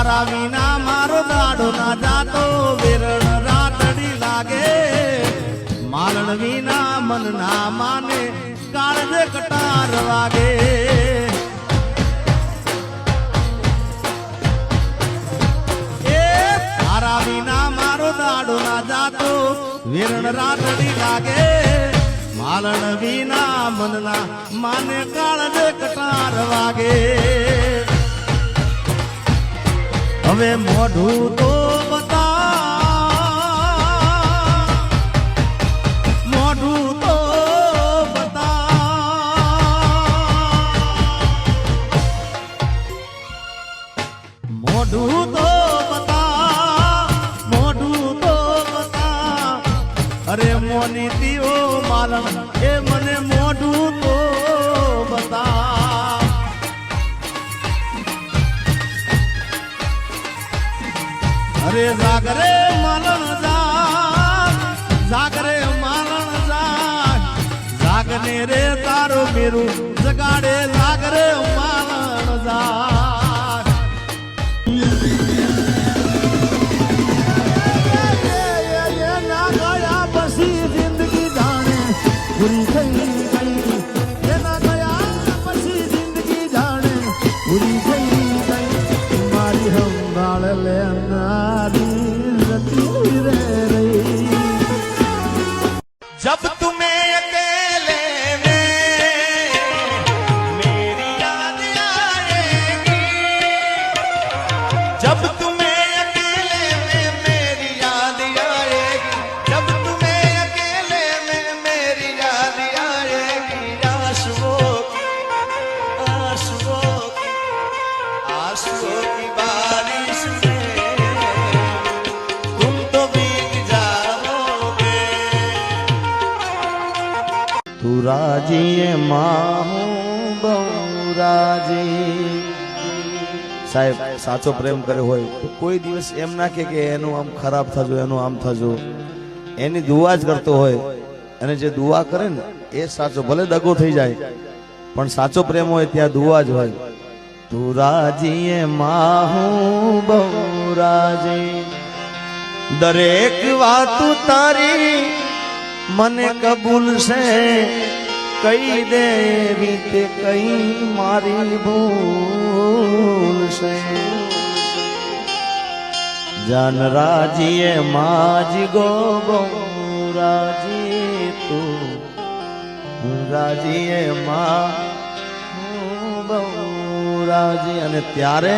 તારા વિના મારો દાડો ના જાતો વેરણ રાતડી લાગે મારણ વિના મન ના માને કાળજે કટાર વાગે એ તારા વિના મારો દાડો ના જાતો વેરણ રાતડી લાગે મારણ વિના મન ના માને કાળજે કટાર વાગે હવે મોઢું તો બતા મોઢું તો મોઢું તો બતા અરે મોની દીઓ માલણ એ મને મોઢું તો બતા અરે જાગરે માલણ જાગરે માલણ જાગને રે તારો મેરું જગાડે જાગરે માલણ જાગ ના ગયા પછી જિંદગી જાણે પૂરી થઈ ગઈ એના ગયા પછી જિંદગી જાણે પૂરી થઈ ગઈ મારી સંભાળ લેનારી જતી રે રહી जब तुम्हें अकेले में मेरी याद आएगी जब तुम्हें अकेले में मेरी याद आएगी जब तुम्हें अकेले में मेरी याद आएगी आंसुओं की बारिश में तुम तो भीग जाओगे तू राजी मां हूं बहु राजी साहेब साचो प्रेम करे હોય તો કોઈ દિવસ એમ ના કે એનું આમ ખરાબ થજો એનું આમ થજો એની દુઆ જ કરતો હોય અને જે દુઆ કરે ને એ સાચો ભલે દગો થઈ જાય પણ સાચો પ્રેમ હોય ત્યાં દુઆ જ હોય તું રાજી માં હું બહુ રાજી દરેક વાત તારી મને કબૂલ છે કઈ દે એવી તે કઈ મારી ભૂલ છે જાન રાજીએ માજી ગો બહુ રાજી તું રાજીએ માં બહુ રાજી અને ત્યારે